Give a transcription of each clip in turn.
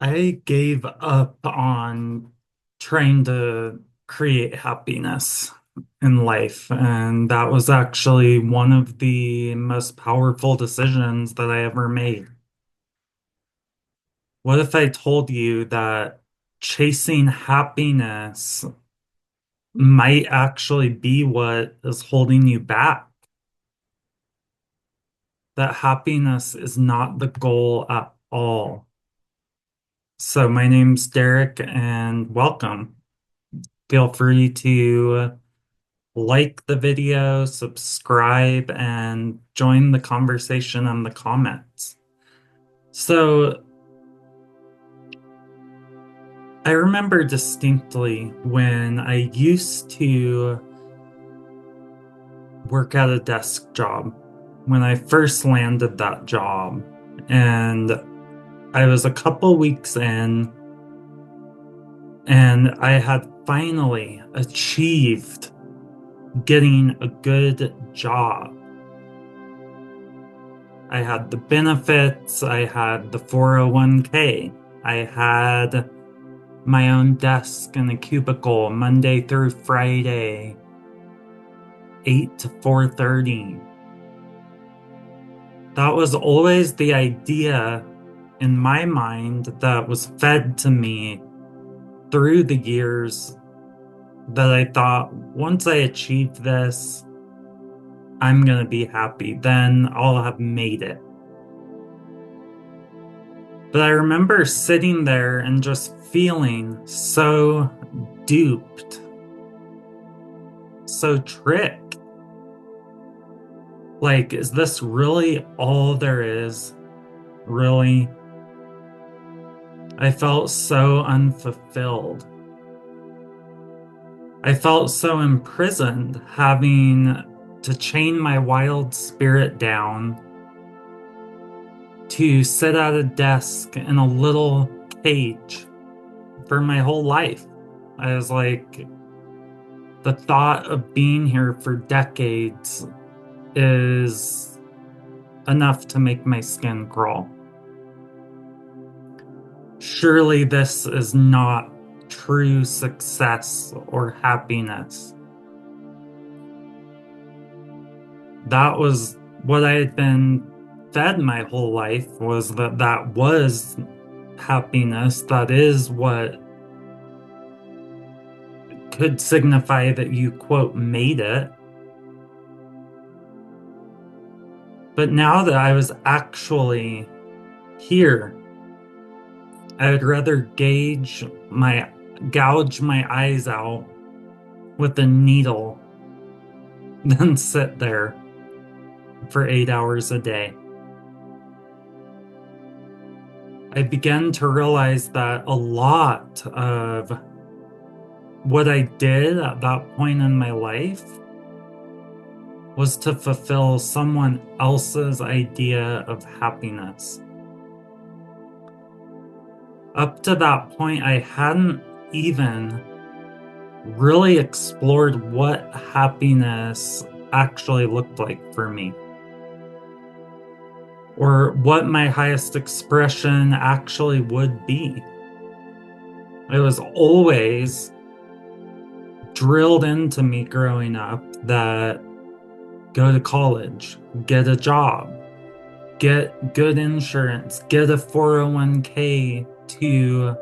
I gave up on trying to create happiness in life, and that was actually one of the most powerful decisions that I ever made. What if I told you that chasing happiness might actually be what is holding you back? That happiness is not the goal at all. So, my name's Derrick, and welcome. Feel free to like the video, subscribe, and join the conversation in the comments. So, I remember distinctly when I used to work at a desk job, when I first landed that job, and I was a couple weeks in, and I had finally achieved getting a good job. I had the benefits, I had the 401k, I had my own desk in a cubicle Monday through Friday, 8 to 4:30. That was always the idea in my mind that was fed to me through the years, that I thought once I achieve this, I'm gonna be happy. Then I'll have made it. But I remember sitting there and just feeling so duped, so tricked. Like, is this really all there is? Really? I felt so unfulfilled. I felt so imprisoned, having to chain my wild spirit down to sit at a desk in a little cage for my whole life. I was like, the thought of being here for decades is enough to make my skin crawl. Surely this is not true success or happiness. That was what I had been fed my whole life, was that was happiness. That is what could signify that you, quote, made it. But now that I was actually here, I would rather gouge my eyes out with a needle than sit there for 8 hours a day. I began to realize that a lot of what I did at that point in my life was to fulfill someone else's idea of happiness. Up to that point, I hadn't even really explored what happiness actually looked like for me, or what my highest expression actually would be. It was always drilled into me growing up that go to college, get a job, get good insurance, get a 401k to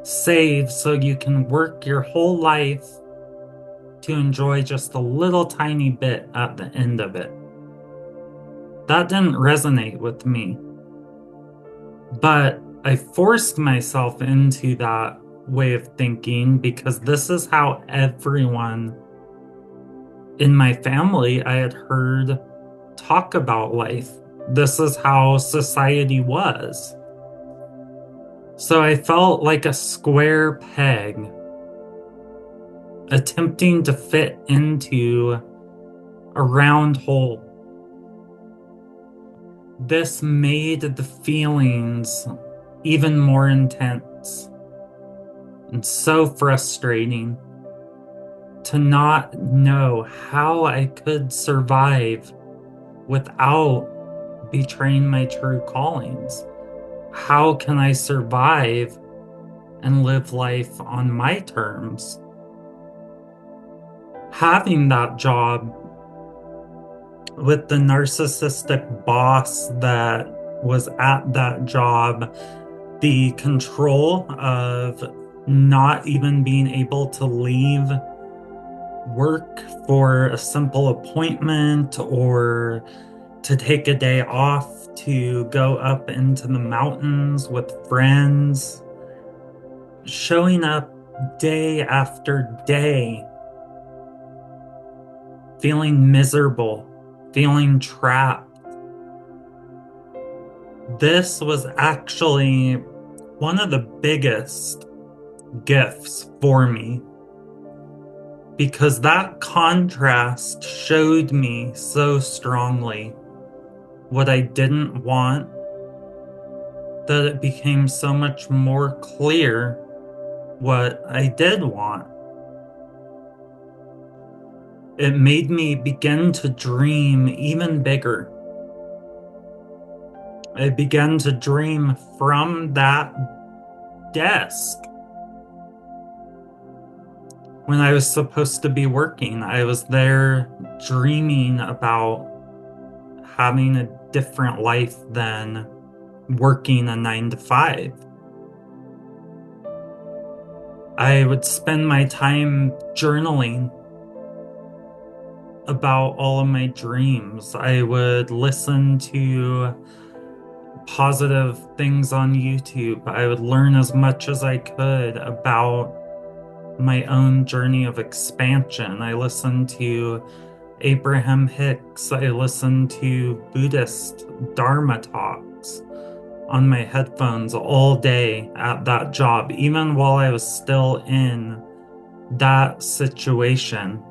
save so you can work your whole life to enjoy just a little tiny bit at the end of it. That didn't resonate with me. But I forced myself into that way of thinking because this is how everyone in my family I had heard talk about life. This is how society was. So I felt like a square peg attempting to fit into a round hole. This made the feelings even more intense and so frustrating to not know how I could survive without betraying my true callings. How can I survive and live life on my terms. Having that job with the narcissistic boss that was at that job, the control of not even being able to leave work for a simple appointment or to take a day off to go up into the mountains with friends, showing up day after day, feeling miserable, feeling trapped. This was actually one of the biggest gifts for me because that contrast showed me so strongly what I didn't want that it became so much more clear what I did want. It made me begin to dream even bigger. I began to dream from that desk. When I was supposed to be working, I was there dreaming about having a different life than working a 9 to 5. I would spend my time journaling about all of my dreams. I would listen to positive things on YouTube. I would learn as much as I could about my own journey of expansion. I listened to Abraham Hicks. I listened to Buddhist Dharma talks on my headphones all day at that job, even while I was still in that situation.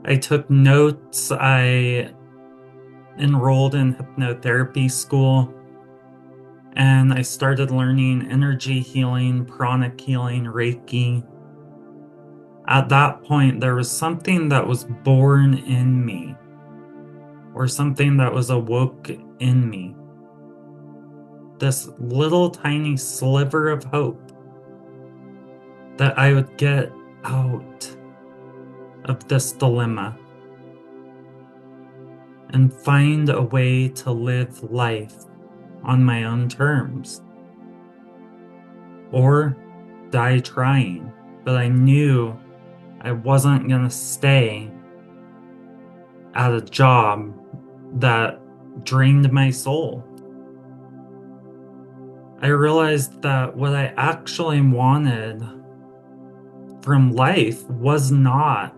I took notes. I enrolled in hypnotherapy school, and I started learning energy healing, pranic healing, Reiki. At that point, there was something that was born in me, or something that was awoke in me. This little tiny sliver of hope that I would get out of this dilemma and find a way to live life on my own terms, or die trying. But I knew I wasn't going to stay at a job that drained my soul. I realized that what I actually wanted from life was not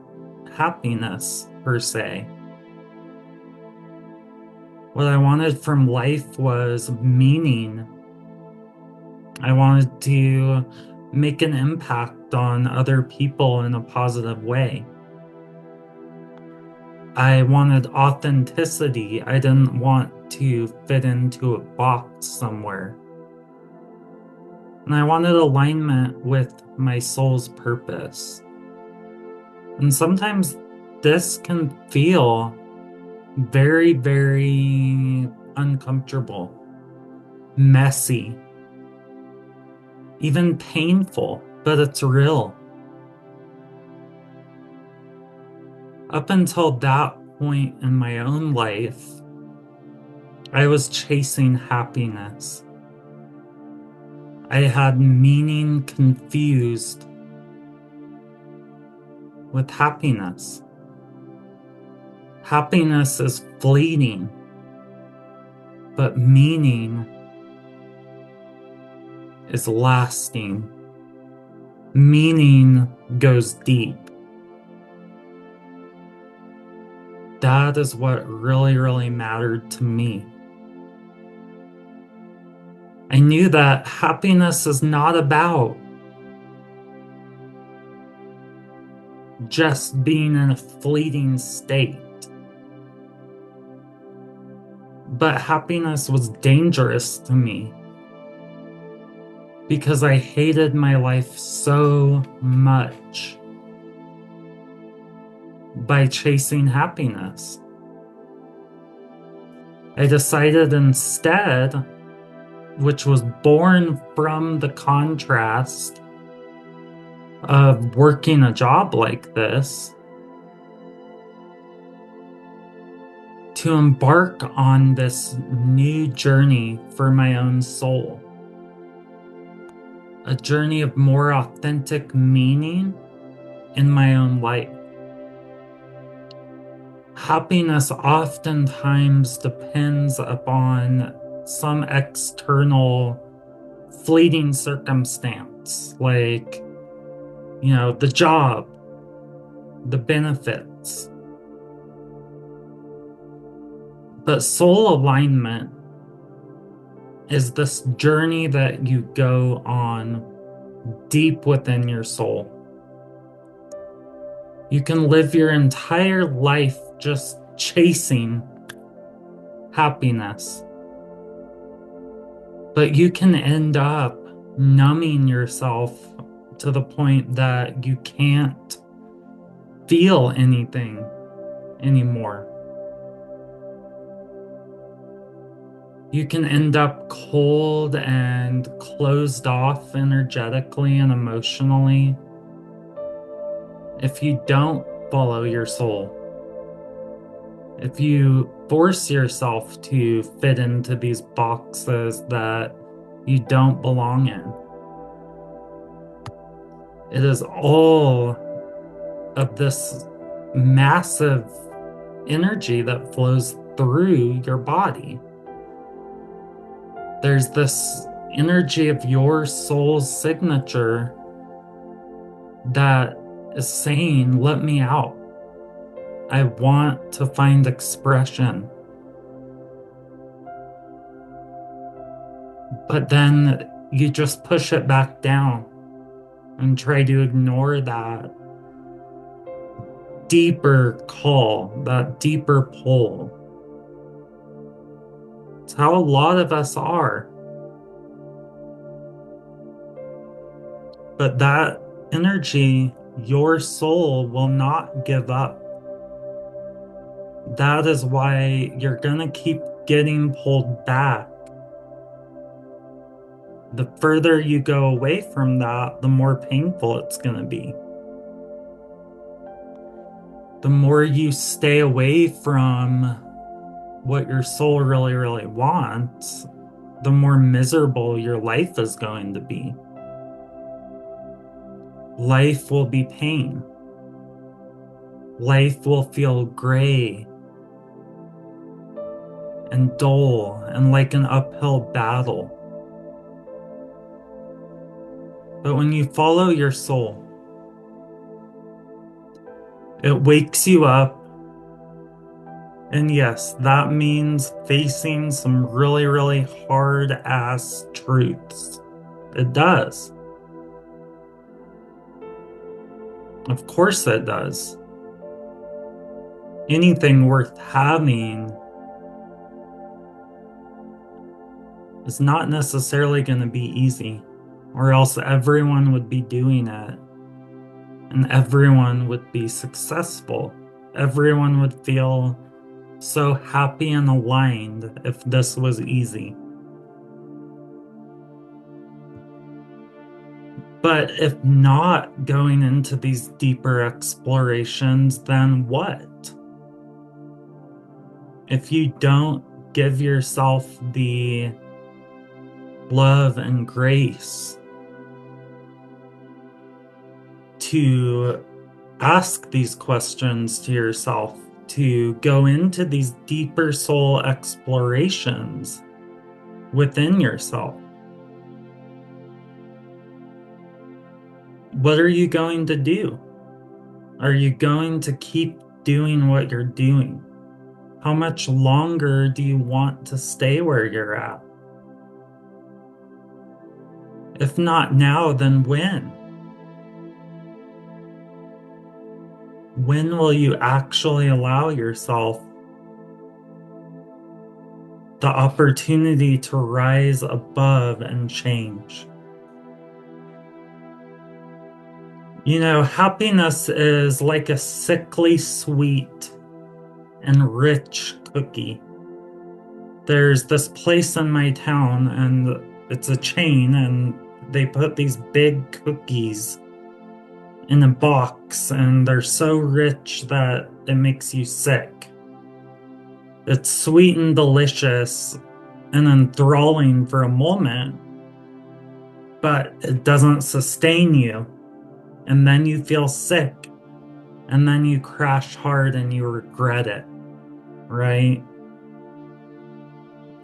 happiness per se. What I wanted from life was meaning. I wanted to make an impact on other people in a positive way. I wanted authenticity. I didn't want to fit into a box somewhere. And I wanted alignment with my soul's purpose. And sometimes this can feel very, very uncomfortable, messy, even painful, but it's real. Up until that point in my own life, I was chasing happiness. I had meaning confused with happiness. Happiness is fleeting, but meaning is lasting. Meaning goes deep. That is what really, really mattered to me. I knew that happiness is not about just being in a fleeting state. But happiness was dangerous to me because I hated my life so much by chasing happiness. I decided instead which was born from the contrast of working a job like this, to embark on this new journey for my own soul. A journey of more authentic meaning in my own life. Happiness oftentimes depends upon some external fleeting circumstance, like, the job, the benefits. But soul alignment is this journey that you go on deep within your soul. You can live your entire life just chasing happiness, but you can end up numbing yourself to the point that you can't feel anything anymore. You can end up cold and closed off energetically and emotionally if you don't follow your soul. If you force yourself to fit into these boxes that you don't belong in. It is all of this massive energy that flows through your body. There's this energy of your soul's signature that is saying, let me out. I want to find expression. But then you just push it back down and try to ignore that deeper call, that deeper pull. It's how a lot of us are. But that energy, your soul will not give up. That is why you're going to keep getting pulled back. The further you go away from that, the more painful it's going to be. The more you stay away from what your soul really, really wants, the more miserable your life is going to be. Life will be pain. Life will feel gray and dull and like an uphill battle. But when you follow your soul, it wakes you up. And yes, that means facing some really, really hard ass truths. It does. Of course it does. Anything worth having is not necessarily going to be easy, or else everyone would be doing it. And everyone would be successful. Everyone would feel so happy and aligned if this was easy. But if not going into these deeper explorations, then what? If you don't give yourself the love and grace to ask these questions to yourself, to go into these deeper soul explorations within yourself, what are you going to do? Are you going to keep doing what you're doing? How much longer do you want to stay where you're at? If not now, then when? When will you actually allow yourself the opportunity to rise above and change? Happiness is like a sickly sweet and rich cookie. There's this place in my town, and it's a chain, and they put these big cookies in a box, and they're so rich that it makes you sick. It's sweet and delicious and enthralling for a moment, but it doesn't sustain you. And then you feel sick, and then you crash hard and you regret it, right?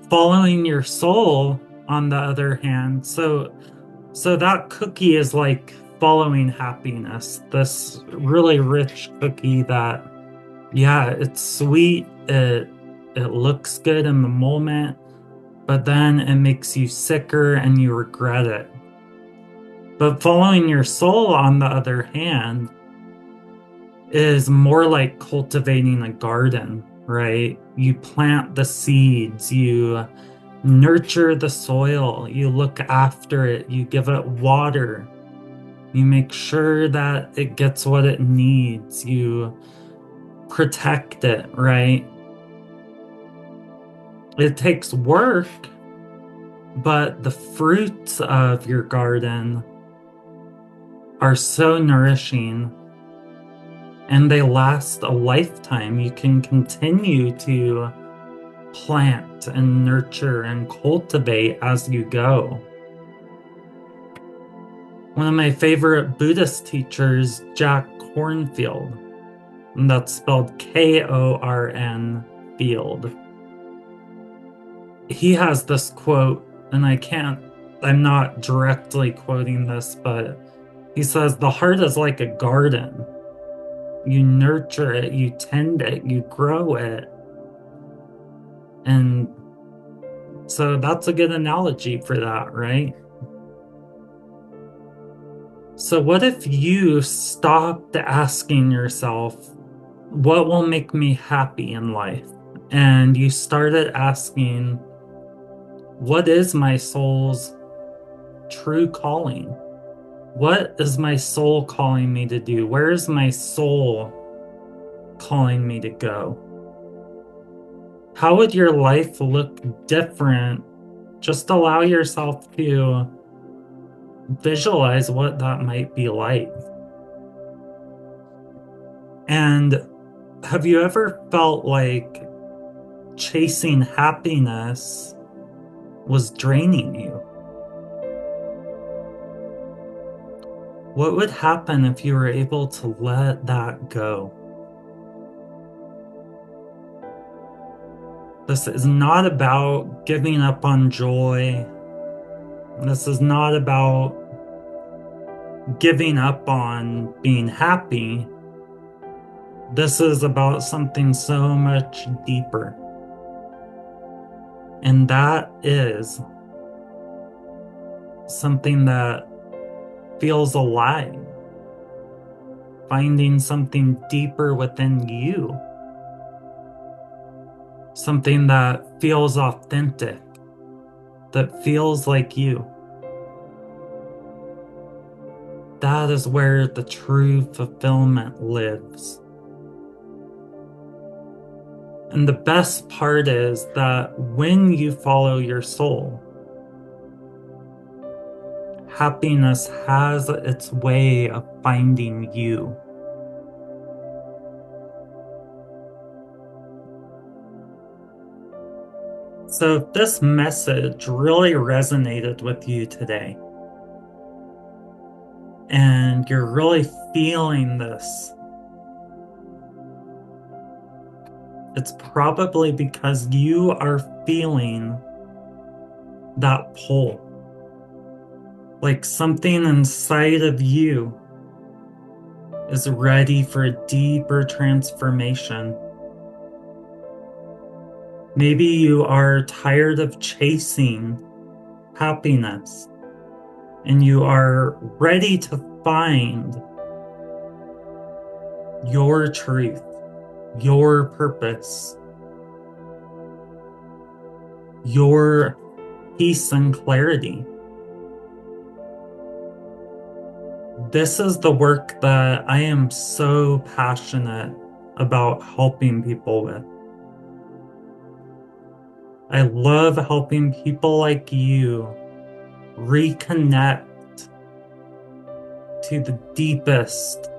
Following your soul, on the other hand, so that cookie is like following happiness. This really rich cookie that, yeah, it's sweet, it looks good in the moment, but then it makes you sicker and you regret it. But following your soul, on the other hand, is more like cultivating a garden, right? You plant the seeds, you nurture the soil, you look after it, you give it water, you make sure that it gets what it needs, you protect it, right? It takes work, but the fruits of your garden are so nourishing and they last a lifetime. You can continue to plant and nurture and cultivate as you go. One of my favorite Buddhist teachers, Jack Kornfield, and that's spelled Korn Field. He has this quote, and I'm not directly quoting this, but he says, "The heart is like a garden. You nurture it, you tend it, you grow it." And so that's a good analogy for that, right? So what if you stopped asking yourself, what will make me happy in life? And you started asking, what is my soul's true calling? What is my soul calling me to do? Where is my soul calling me to go? How would your life look different? Just allow yourself to visualize what that might be like. And have you ever felt like chasing happiness was draining you? What would happen if you were able to let that go? This is not about giving up on joy. This is not about giving up on being happy. This is about something so much deeper. And that is something that feels alive. Finding something deeper within you. Something that feels authentic. That feels like you. That is where the true fulfillment lives. And the best part is that when you follow your soul, happiness has its way of finding you. So if this message really resonated with you today, and you're really feeling this, it's probably because you are feeling that pull. Like something inside of you is ready for a deeper transformation. Maybe you are tired of chasing happiness and you are ready to find your truth, your purpose, your peace and clarity. This is the work that I am so passionate about helping people with. I love helping people like you reconnect to the deepest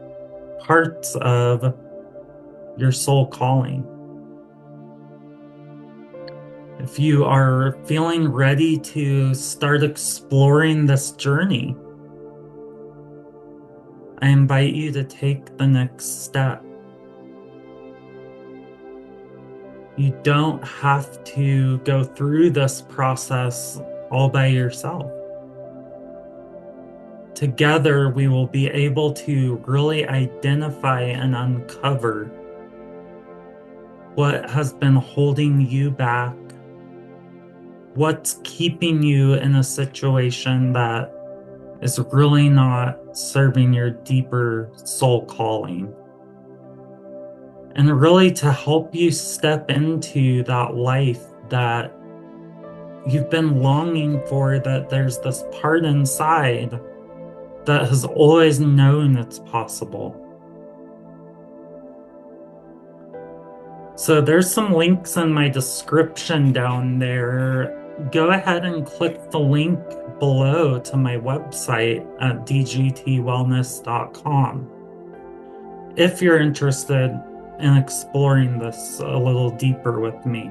parts of your soul calling. If you are feeling ready to start exploring this journey, I invite you to take the next step. You don't have to go through this process all by yourself. Together, we will be able to really identify and uncover what has been holding you back, what's keeping you in a situation that is really not serving your deeper soul calling. And really to help you step into that life that you've been longing for, that there's this part inside that has always known it's possible. So there's some links in my description down there. Go ahead and click the link below to my website at dgtwellness.com if you're interested in exploring this a little deeper with me.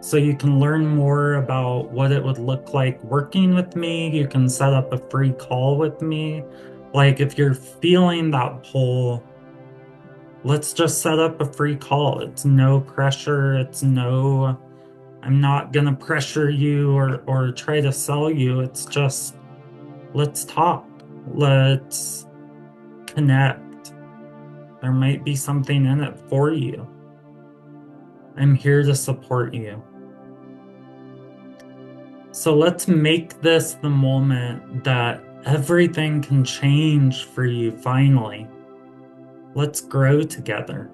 So you can learn more about what it would look like working with me. You can set up a free call with me. Like if you're feeling that pull, let's just set up a free call. It's no pressure. I'm not gonna pressure you or try to sell you. It's just, let's talk. Let's connect. There might be something in it for you. I'm here to support you. So let's make this the moment that everything can change for you finally. Let's grow together.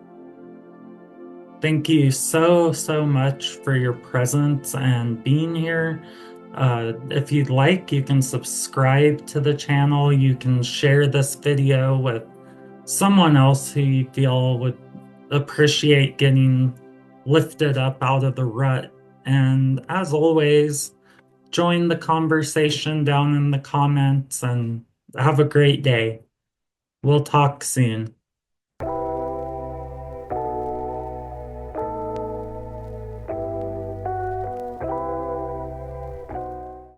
Thank you so, so much for your presence and being here. If you'd like, you can subscribe to the channel. You can share this video with someone else who you feel would appreciate getting lifted up out of the rut. And as always, join the conversation down in the comments and have a great day. We'll talk soon.